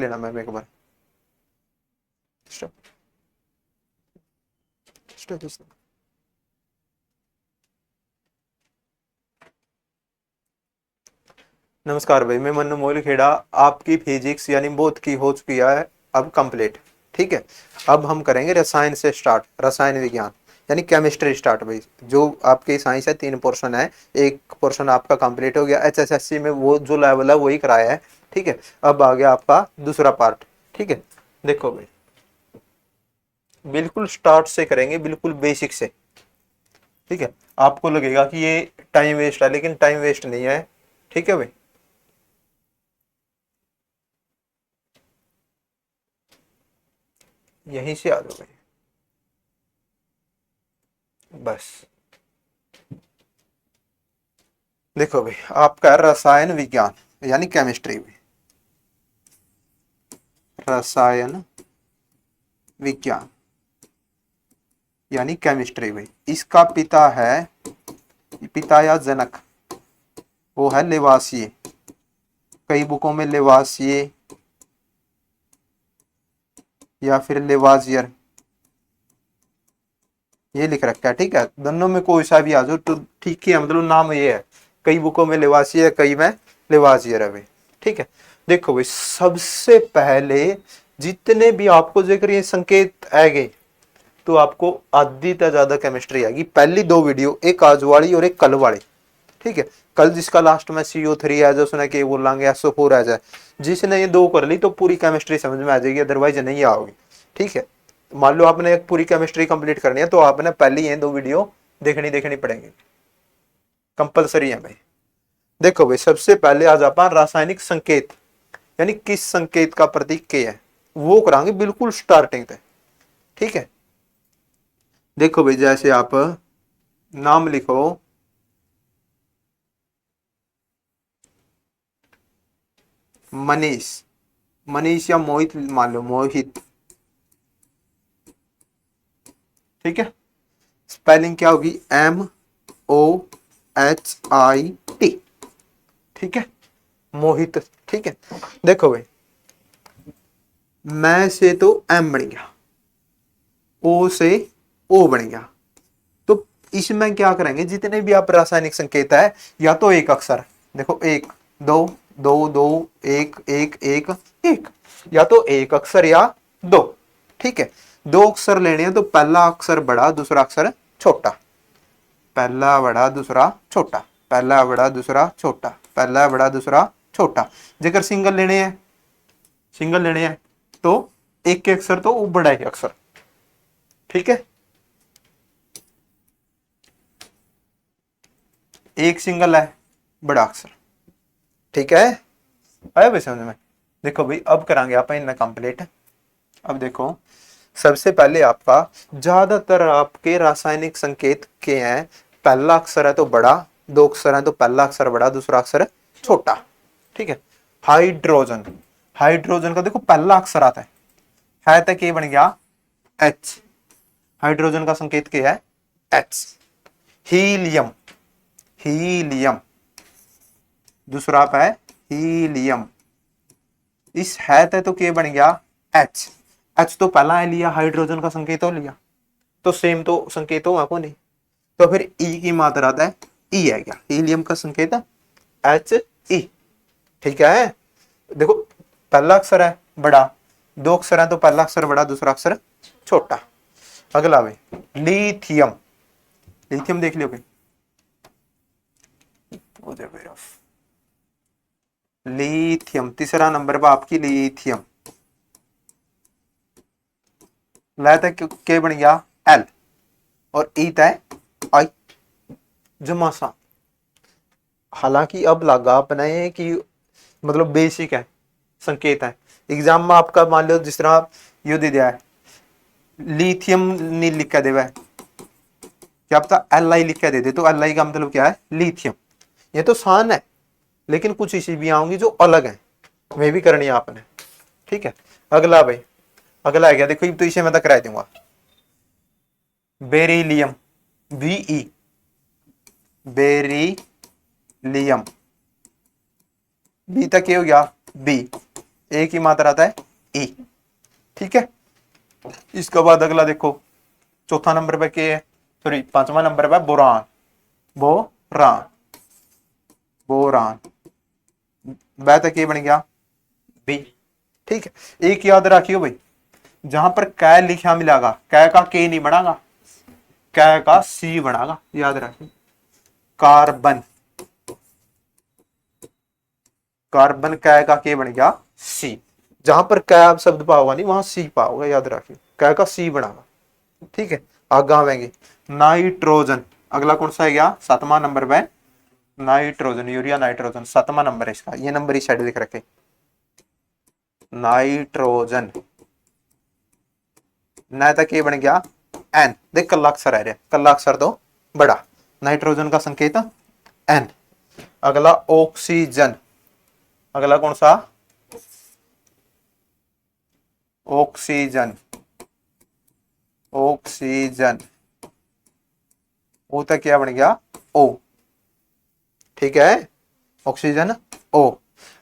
लेना मैम एक बार। Stop stop stop. नमस्कार भाई, मैं मन्नू मोलखेड़ा। आपकी फिजिक्स यानी बोध की हो चुकी है अब कंप्लीट। ठीक है, अब हम करेंगे रसायन से स्टार्ट, रसायन विज्ञान यानी केमिस्ट्री स्टार्ट। भाई जो आपकी साइंस है 3 पोर्शन है, एक पोर्शन आपका कंप्लीट हो गया, एचएसएससी में वो जो लेवल है वही कराया है। ठीक है, अब आ गया आपका दूसरा पार्ट। ठीक है, देखो भाई बिल्कुल स्टार्ट से करेंगे, बिल्कुल बेसिक से। ठीक है, आपको लगेगा कि ये टाइम वेस्ट है, लेकिन टाइम वेस्ट नहीं है। ठीक है भाई, यहीं से आ जाओ भाई। बस देखो भाई, आपका रसायन विज्ञान यानी केमिस्ट्री में, रसायन विज्ञान यानी केमिस्ट्री में, इसका पिता है, पिता या जनक वो है लेवासिए। कई बुकों में लेवासिए या फिर लेवाजियर ये लिख रखा है। ठीक है, दोनों में कोई सा भी आ जाओ तो ठीक ही है, मतलब नाम ये है। कई बुकों में लेवासिए है, कई में लेवाजियर है भाई। ठीक है, देखो भाई सबसे पहले जितने भी आपको जिक्र ये संकेत आएंगे तो आपको आधी से ज्यादा केमिस्ट्री आएगी। पहली 2 वीडियो, एक आज वाली और एक कल वाली। ठीक है, कल जिसका लास्ट में CO3 है, जो उसने के बोलेंगे SO4 आ जाए, जिसने ये 2 कर ली तो पूरी केमिस्ट्री समझ में आ जाएगी, अदरवाइज नहीं आओगी। ठीक है, मान लो आपने एक पूरी केमिस्ट्री कंप्लीट करनी है तो आपने पहले ये 2 वीडियो देखनी पड़ेंगी, कंपलसरी है भाई। देखो भाई सबसे पहले आज आप रासायनिक संकेत यानी किस संकेत का प्रतीक के है वो करांगे बिल्कुल स्टार्टिंग से। ठीक है, देखो भाई जैसे आप नाम लिखो, मनीष, मनीष या मोहित मान लो, मोहित। ठीक है, स्पेलिंग क्या होगी, MOHIT। ठीक है, मोहित। ठीक है, देखो भाई मैं से तो M बन गया, O से O बन गया, तो इसमें क्या करेंगे, जितने भी आप रासायनिक संकेत है या तो एक अक्षर, देखो 1 2 2 2 1 1 1 1, या तो एक अक्षर या 2। ठीक है, 2 अक्षर लेने हैं तो पहला अक्षर बड़ा दूसरा अक्षर छोटा, पहला बड़ा दूसरा छोटा, पहला बड़ा दूसरा छोटा, पहला बड़ा दूसरा छोटा। जेकर सिंगल लेने हैं, सिंगल लेने हैं तो एक के अक्षर तो वो बड़ा ही अक्षर। ठीक है, एक सिंगल है बड़ा अक्षर। ठीक है, आया भाई समझ में। देखो भाई अब करांगे आप इनमें कंप्लीट। अब देखो सबसे पहले आपका ज्यादातर आपके रासायनिक संकेत के हैं, पहला अक्षर है तो बड़ा, 2 अक्षर है तो पहला अक्षर बड़ा दूसरा अक्षर छोटा। ठीक है, हाइड्रोजन, हाइड्रोजन का देखो पहला अक्षर आता है तक ये बन गया H, हाइड्रोजन का संकेत क्या है H। हीलियम, हीलियम दूसरा आप है हीलियम, इस है तो क्या बन गया H। H तो पहला है लिया, हाइड्रोजन का संकेत हो लिया, तो सेम तो संकेत होगा को नहीं, तो फिर E की मात्रा आता है E है क्या, हीलियम का संकेत है HE। ठीक है, देखो पहला अक्षर है बड़ा, 2 अक्षर है तो पहला अक्षर बड़ा दूसरा अक्षर छोटा। अगला भाई लिथियम, लिथियम देख लियो भाई, लिथियम तीसरा नंबर पर आपकी लिथियम, लाया के बन गया L और ई तय आई जमासा। हालांकि अब लगा अपने कि मतलब बेसिक है, संकेत है। एग्जाम में आपका मान लो जिस तरह यो दे दिया है लिथियम नहीं लिखा देवा है, क्या पता Li लिखा दे दे, तो Li का मतलब क्या है लिथियम। ये तो सान है लेकिन कुछ इसी भी आऊंगी जो अलग है, वे भी करनी है आपने। ठीक है, अगला भाई, अगला है क्या, देखो तो इसे मैं तक करा दूंगा, बेरिलियम, Be, बेरिलियम, बी तक ये हो गया बी। ए की मात्रा आता है ई। ठीक है, इसके बाद अगला देखो, चौथा नंबर पे क्या है, सॉरी पांचवा नंबर पे बोरान। बोरान बोरान वह तक ये बन गया बी। ठीक है, एक याद रखियो भाई, जहां पर कै लिखा मिलेगा, कै का के नहीं बनागा, कै का सी बनागा, याद रखियो। कार्बन, कार्बन कै का के बन गया सी। जहां पर कै शब्द पाओगा नहीं वहां सी पाओगे, याद रखियो, कै का सी बनागा। ठीक है, आगे आवेंगे नाइट्रोजन। अगला कौन सा है गया, सातवां नंबर पे नाइट्रोजन, यूरिया नाइट्रोजन, सातवां नंबर है इसका, ये नंबर इस साइड लिख रखे, नाइट्रोजन। न तक ये बन गया एन, देख कल्ला अक्षर है, कल्ला अक्षर तो बड़ा, नाइट्रोजन का संकेत एन। अगला ऑक्सीजन, अगला कौन सा, ऑक्सीजन, ऑक्सीजन, ओ तक क्या बन गया ओ। ठीक है, ऑक्सीजन ओ।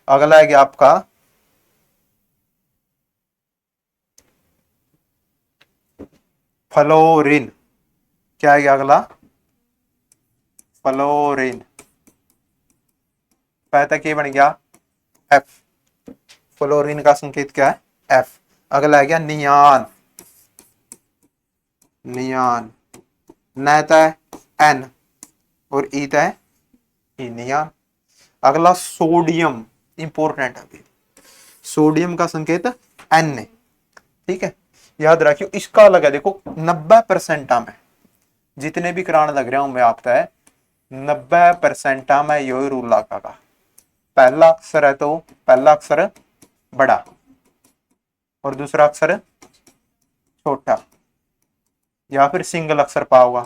अगला है गया आपका फ्लोरीन, क्या है गया अगला, फ्लोरीन, तक ये बन गया एफ। फ्लोरीन का संकेत क्या है, एफ। अगला है गया नियान, नियान, नैता है एन और ईता है ई, नियान। अगला सोडियम, इंपोर्टेंट है, सोडियम का संकेत एन है। ठीक है, याद रखियो, इसका अलग है, देखो 90% में जितने भी कराने लग रहा हूं मैं आपका है, 90% में यही रूल लगा का, पहला अक्षर है तो पहला अक्षर बड़ा और दूसरा अक्षर छोटा, या फिर सिंगल अक्षर पाओगा।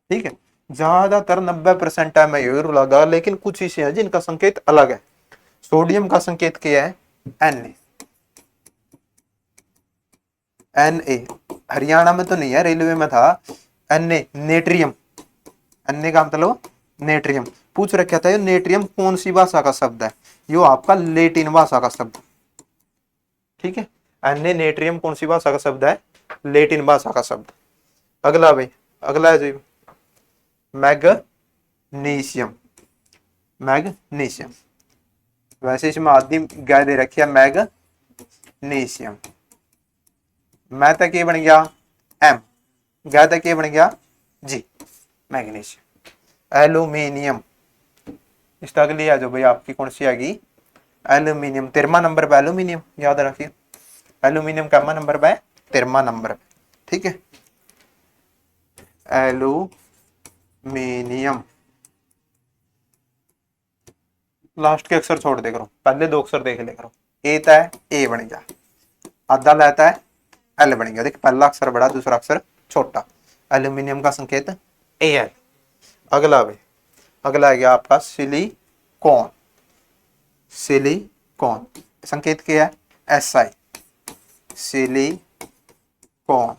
ठीक है, ज्यादातर 90% में यही रूल लगा, लेकिन कुछ ऐसे हैं जिनका संकेत अलग है। सोडियम का संकेत क्या है, N A, N A. Haryana में तो नहीं है, रेलवे में था, N A natrium, N A का मतलब नेट्रियम। पूछ रखा था ये नेट्रियम कौन सी भाषा का शब्द है, यो आपका लेटिन भाषा का शब्द। ठीक है, एन ए नेट्रियम कौन सी भाषा का शब्द है, लेटिन भाषा का शब्द। अगला भाई, अगला है जी मैग्नीशियम, मैग्नीशियम, वैसे इसमें आदि गाय दे रखी है मैग्नीशियम। मैं तक ये बन गया एम, गाय तक ये बन गया जी, मैग्नीशियम। एल्यूमिनियम, इस तक लिया जो भाई आपकी कौन सी आएगी, एल्यूमिनियम, 13वां नंबर पे एल्यूमिनियम, याद रखिए, एल्यूमिनियम का नंबर पे 13वां नंबर पे। ठीक है, एल्यूमिनियम, लास्ट के अक्षर छोड़ दे करो, पहले दो अक्षर देख ले करो। ए था ए बन गया, आधा लेता है एल बन गया, देख पहला अक्षर बड़ा दूसरा अक्षर छोटा, एल्यूमिनियम का संकेत ए एल। अगला भाई, अगला है गया आपका सिलिकॉन, सिलिकॉन संकेत क्या है, एस आई, सिलिकॉन।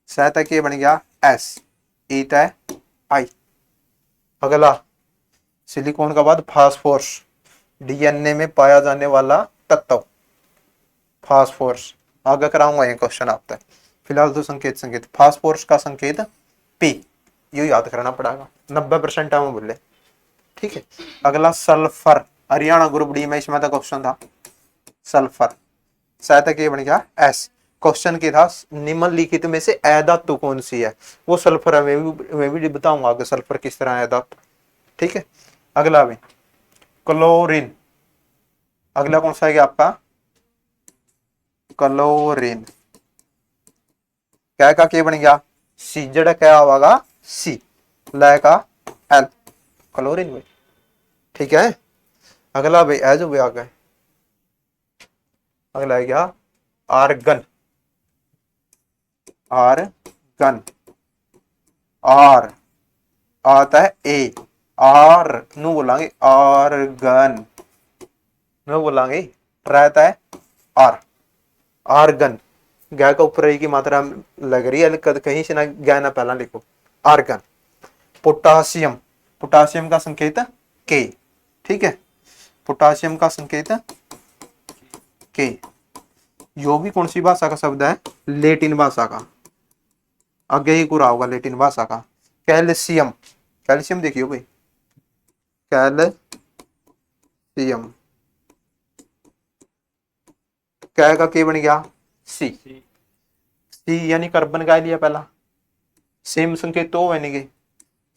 तक ये बन गया एस, ई तय आई। अगला सिलिकॉन का बाद फास्फोरस, डीएनए में पाया जाने वाला तत्व, फास्फोरस। आगे कराऊंगा ये क्वेश्चन आपका, फिलहाल तो संकेत संकेत फास्फोरस का संकेत पी, ये याद करना पड़ेगा, 90% हम बोले। ठीक है, अगला सल्फर, हरियाणा ग्रुप डी में इसमें तो क्वेश्चन था सल्फर, तक ये बन गया एस। क्वेश्चन के था निम्नलिखित में से अधातु कौन सी है, वो सल्फर है, मैं भी बताऊंगा आगे सल्फर किस तरह है धातु। ठीक है, अगला भी क्लोरीन, अगला कौन सा है आपका क्लोरीन, क्या का के बन गया सी, जड़ा क्या होगा सी, लय का एल, क्लोरीन भाई। ठीक है, अगला भाई एज भी आ गए, अगला है क्या आर्गन, आर्गन, आर आता है ए, आर नु बोलांगे आर्गन, नु बोलांगे रहता है आर, आर्गन। गाय का ऊपर की मात्रा लग रही है, कहीं से ना गाय ना पहला लिखो, आर्गन। पोटासियम, पोटासियम का संकेत के। ठीक है, पोटासियम का संकेत के। यो भी कौन सी भाषा का शब्द है? लेटिन भाषा का। आगे ही पूरा होगा लेटिन भाषा का। कैल्शियम, कैल्शियम देखियो भाई, कैल्शियम, कै का के बन गया सी। सी यानी कार्बन का लिया पहला, सेम संकेत तो बनेंगे,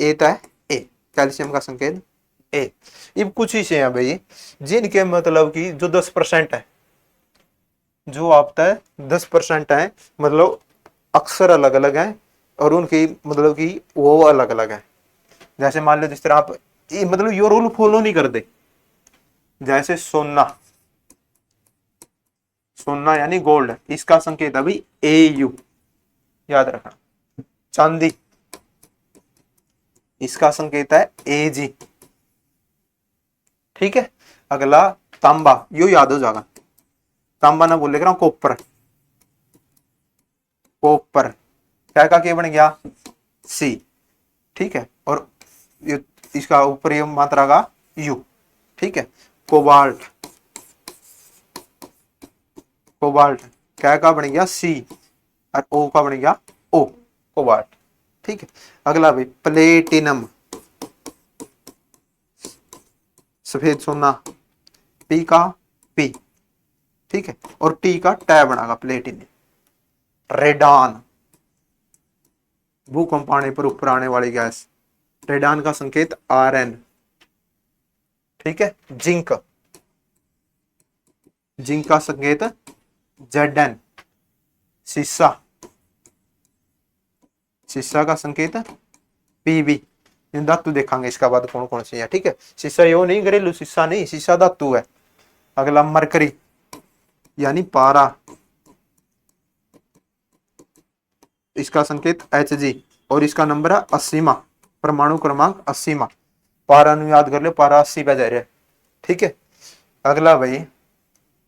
ए तो है ए, कैल्शियम का संकेत ए। अब कुछ ही से हैं भाई जिनके मतलब कि जो 10% है, जो आप तय 10% है, मतलब अक्षर अलग अलग हैं और उनकी मतलब कि वो अलग अलग है। जैसे मान लो जिस तरह आप मतलब यो रूल फॉलो नहीं करते, जैसे सोना, सोना यानी गोल्ड, इसका संकेत अभी ए यू, याद रखना। चांदी, इसका संकेत है ए जी, ठीक है। अगला तांबा, यो याद हो जाएगा, तांबा ना बोले कर कॉपर, कॉपर क्या का के बन गया सी, ठीक है। और ये इसका ऊपर ये मात्रा का यू, ठीक है। कोबाल्ट, कोबाल्ट क्या का बन गया सी और ओ का बन गया ओ, कोबाल्ट, ठीक है। अगला भाई प्लेटिनम, सफेद सोना, पी का पी, ठीक है। और टी का टै बनागा प्लेटिनम। रेडान, भूकंप आने पर ऊपर आने वाली गैस, रेडान का संकेत आर एन, ठीक है। जिंक, जिंक का संकेत जेड एन। शीशा, शीशा का संकेत पीबी। धातु देखेंगे इसका बाद कौन कौन सी है, ठीक है। शीशा यो नहीं, घरेलू शीशा नहीं, शीशा धातु है। अगला मरकरी यानी पारा, इसका संकेत एच जी और इसका नंबर है 80वां, परमाणु क्रमांक 80वां। पारा नु याद कर लो, पारा 80 पे जा रहा है, ठीक है। अगला भाई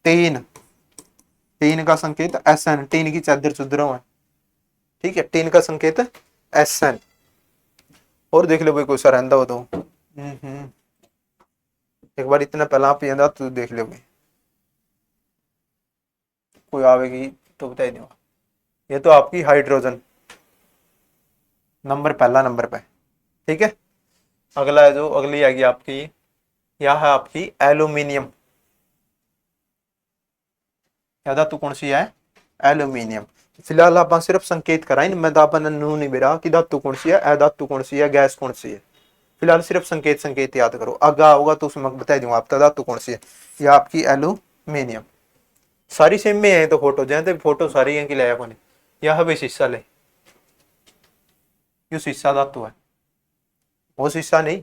टीन, टीन का संकेत एस एन, टीन की चादर चुदरों है, ठीक है। टीन का संकेत एस एन। और देख लो भाई कोई सा रहता हो तो एक बार इतना पहला आप ये तो देख लो भाई, कोई आवेगी तो बता ही दूंगा। ये तो आपकी हाइड्रोजन नंबर पहला नंबर पे, ठीक है। अगला है जो अगली आएगी आपकी, यह है आपकी एल्यूमिनियम। या धातु कौन सी है? एल्यूमिनियम। फिलहाल आप सिर्फ संकेत कराएं, मैं तो अपन नू नहीं बेरा कि धातु कौन सी है, अधातु कौन सी है, गैस कौन सी है। फिलहाल सिर्फ संकेत संकेत याद करो, आगा होगा तो उसमें बता दूंगा आप धातु कौन सी है। यह आपकी एल्यूमिनियम। सारी सेम में है तो फोटो जैसे फोटो सारी है कि लाया कोने। यह भी शीशा ले, यो शीशा धातु है, वो शीशा नहीं,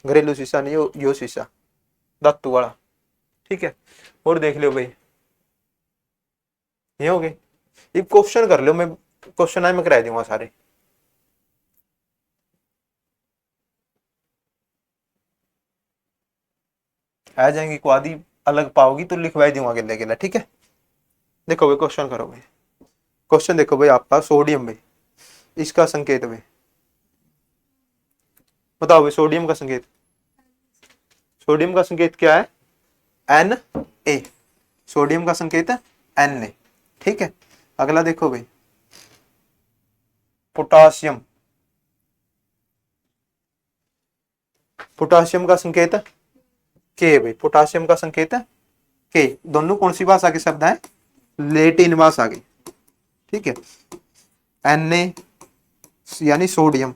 घरेलू शीशा नहीं, यो शीशा धातु वाला, ठीक है। और देख लो भाई ये हो गए। ये क्वेश्चन कर लो, मैं क्वेश्चन है मैं करा दूंगा सारे। आ जाएंगी को आदि अलग पाओगी तो लिखवा दूंगा अकेले अकेला, ठीक है। देखो भाई क्वेश्चन करो भाई, क्वेश्चन देखो भाई आपका सोडियम भाई, इसका संकेत भाई बताओ भाई। सोडियम का संकेत, सोडियम का संकेत क्या है? एन ए, सोडियम का संकेत है एन ए, ठीक है। अगला देखो भाई पोटासियम, पोटासियम का संकेत के भाई, पोटासियम का संकेत है के। दोनों कौन सी भाषा के शब्द हैं? लेटिन भाषा के, ठीक है। एन ए यानी सोडियम,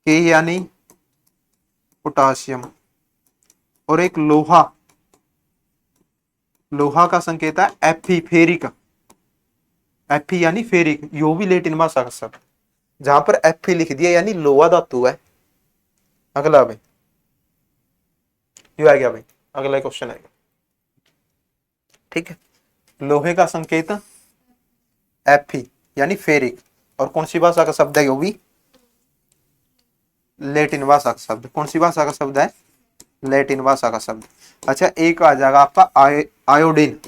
के यानी पोटासियम, और एक लोहा, लोहा का संकेत है एफी, फेरिक, एफी यानी फेरिक, यो भी लेटिन भाषा का शब्द, जहां पर एफी लिख दिया यानी लोहा धातु है। अगला भाई यो आ गया भाई, अगला क्वेश्चन आएगा, ठीक है। लोहे का संकेत एफी यानी फेरिक, और कौन सी भाषा का शब्द है? यो भी लेटिन भाषा का शब्द। कौन सी भाषा का शब्द है? लेटिन भाषा का शब्द। अच्छा एक आ जाएगा आपका आयोडीन,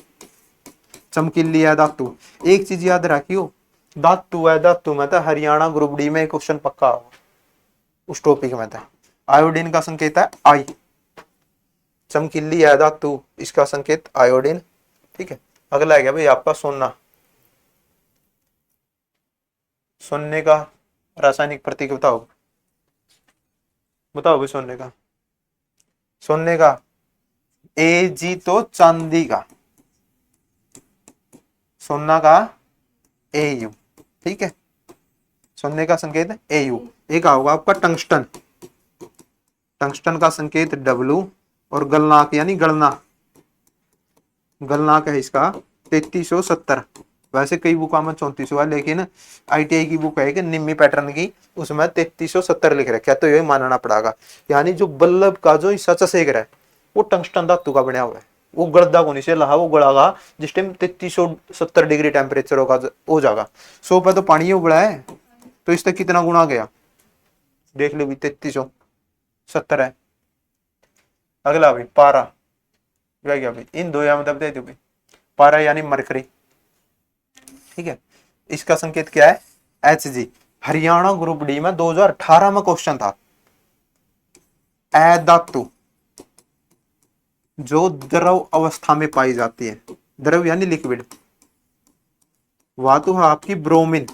चमकीली है धातु। एक चीज याद रखियो, धातु है, धातु में तो हरियाणा ग्रुप डी में क्वेश्चन पक्का होगा उस टॉपिक में था। आयोडीन का संकेत है आई, चमकीली है धातु, इसका संकेत आयोडीन। ठीक है, अगला है क्या भाई आपका सोना। सोने का रासायनिक प्रतीक बताओ, बताओ भाई सोने का। सोने का Ag तो चांदी का, सोना का Au। ठीक है, सोने का संकेत Au। एक होगा आपका टंगस्टन, टंगस्टन का संकेत W। और गलनाक यानी गणना, गलनाक है इसका 3370। वैसे कई बुक में 3400 है, लेकिन आईटीआई की बुक है कि निम्मी पैटर्न की, उसमें 3370 लिख रखा है, तो ये मानना पड़ेगा। यानी जो बल्लभ का जो हिस्सा चसेक रहा है वो टंगस्टन धातु का बना हुआ है, वो गलदा को नहीं से लहा, वो गड़ागा जिस टाइम 3370 डिग्री टेम्परेचर होगा हो जाएगा। 100 पे तो पानी उबला है, तो इस तक कितना गुना गया देख लो भी, 3370 है। अगला भाई पारा, क्या भाई इन दो या मतलब दे दो भाई, पारा यानी मरकरी। ठीक है, इसका संकेत क्या है Hg। हरियाणा ग्रुप डी में 2018 में क्वेश्चन था, धातु जो द्रव अवस्था में पाई जाती है, द्रव यानी लिक्विड, वह तो है आपकी ब्रोमीन।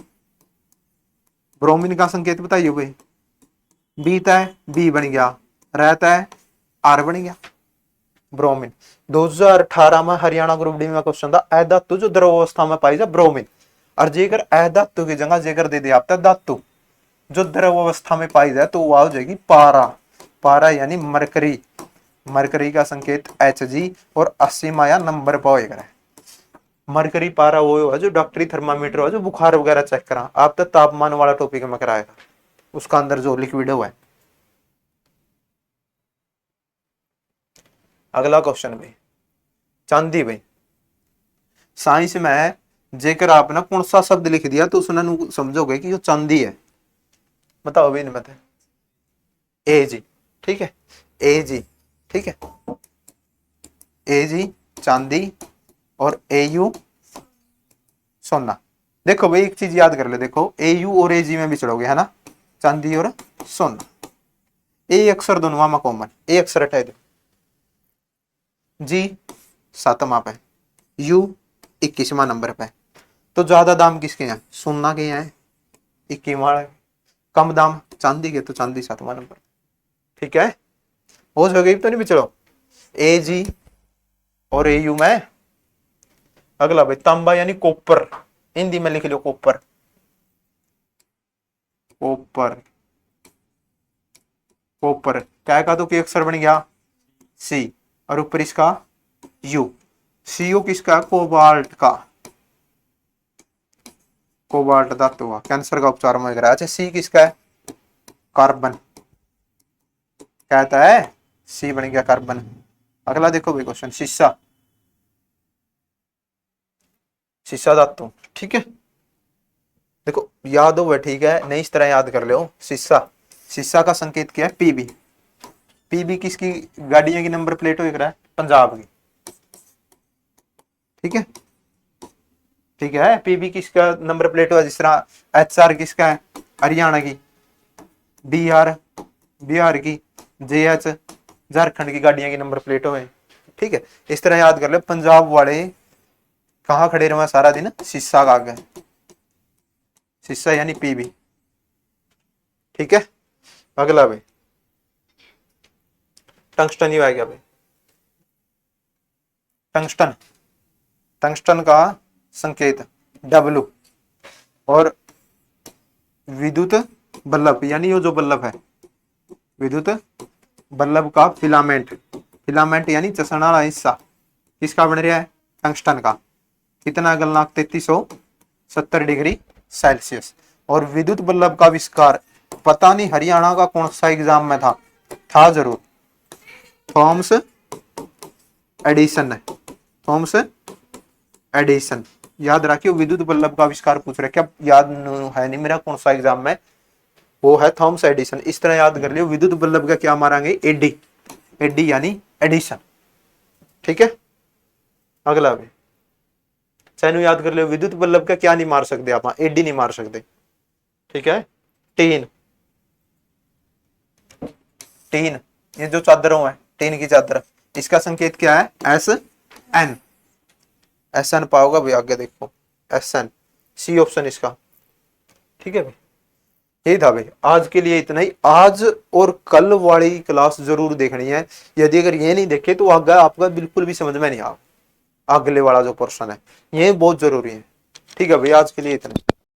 ब्रोमीन का संकेत बताइए भाई, बीता है बी बन गया, रहता है आर बन गया, ब्रोमीन। 2018 में हरियाणा ग्रुप डी में क्वेश्चन था, धातु जो द्रव अवस्था में पाई जाए ब्रोमीन। और जेकर धातु की जगह जेकर दे दिया आपका धातु जो द्रव अवस्था में पाई जाए, तो वह हो जाएगी पारा। पारा यानी मरकरी, मरकरी का संकेत Hg और 80 माया नंबर पर। मरकरी पारा वो है जो डॉक्टरी थर्मामीटर है, जो बुखार वगैरह चेक करा, आप तो तापमान वाला टॉपिक में कराया था, उसका अंदर जो लिक्विड हुआ है। अगला क्वेश्चन भाई चांदी। भाई साइंस में जेकर आपने कौन सा शब्द लिख दिया तो उसने समझोगे कि वो चांदी है, बताओ भाई इनमें Ag। ठीक है, Ag। ठीक है, Ag चांदी और Au सोना। देखो भाई एक चीज याद कर ले, देखो Au और Ag में बिछड़ोगे है ना, चांदी और सोना। ए अक्षर दोनों में कॉमन, ए अक्षर हटा दो, जी 7वां पे, U 21वां नंबर पे। तो ज्यादा दाम किसके हैं, सोना के हैं 21वां, कम दाम चांदी के, तो चांदी 7वां नंबर। ठीक है, हो गई तो नहीं बिछड़ो Ag और Au में। अगला भाई तांबा यानी कॉपर, हिंदी में लिख लो कॉपर, कॉपर, कॉपर क्या का तो क्या अक्षर बन गया C, और ऊपर इसका U। CO किसका, कोबाल्ट का, कोबाल्ट धातु का कैंसर का उपचार में लग रहा है। अच्छा C किसका है, कार्बन, कहता है C बन गया कार्बन। अगला देखो भाई क्वेश्चन, शीशा, शीशा धातु। ठीक है, देखो याद हो वह ठीक है, नहीं इस तरह याद कर लो। शीशा, शीशा का संकेत क्या है Pb। Pb किसकी गाड़ियों की नंबर प्लेट हो रहा है, पंजाब की। ठीक है, ठीक है, Pb किसका नंबर प्लेट हुआ, जिस तरह HR किसका है, हरियाणा की, BR बिहार की, JH झारखंड की गाड़ियां की नंबर प्लेटों में। ठीक है, इस तरह याद कर ले। पंजाब वाले कहाँ खड़े रहे सारा दिन, शीशा का आगे, शीशा यानी Pb। ठीक है, अगला भाई टंगस्टन ही आ गया भाई, टंगस्टन, टंगस्टन का संकेत W। और विद्युत बल्लभ यानी वो जो बल्लभ है, विद्युत बल्लभ का फिलामेंट, फिलामेंट यानी चसना वाला हिस्सा किसका बन रहा है, टंगस्टन का। कितना गलनांक 3370 डिग्री सेल्सियस। और विद्युत बल्लभ का आविष्कार पता नहीं हरियाणा का कौन सा एग्जाम में था जरूर, थॉमस एडिसन है, थॉमस एडिसन। याद रखियो, विद्युत बल्लभ का आविष्कार पूछ रहे, क्या याद है नहीं मेरा कौन सा एग्जाम में, वो है थॉमस एडिसन। इस तरह याद कर लियो, विद्युत बल्लभ का क्या मारेंगे, एडी, एडी यानी एडिशन। ठीक है, अगला भी चैनू याद कर लियो, विद्युत बल्लभ का क्या नहीं मार सकते आप, एडी नहीं मार सकते। ठीक है, टीन, टीन ये जो चादरों है, टीन की चादर, इसका संकेत क्या है? S N. एस एन पाओगे भाई, आगे देखो एस एन, सी ऑप्शन इसका। ठीक है भाई, यही था भाई आज के लिए इतना ही। आज और कल वाली क्लास जरूर देखनी है, यदि अगर ये नहीं देखे तो आगे आपका बिल्कुल भी समझ में नहीं आ, अगले वाला जो पोर्शन है ये बहुत जरूरी है। ठीक है भाई, आज के लिए इतना ही।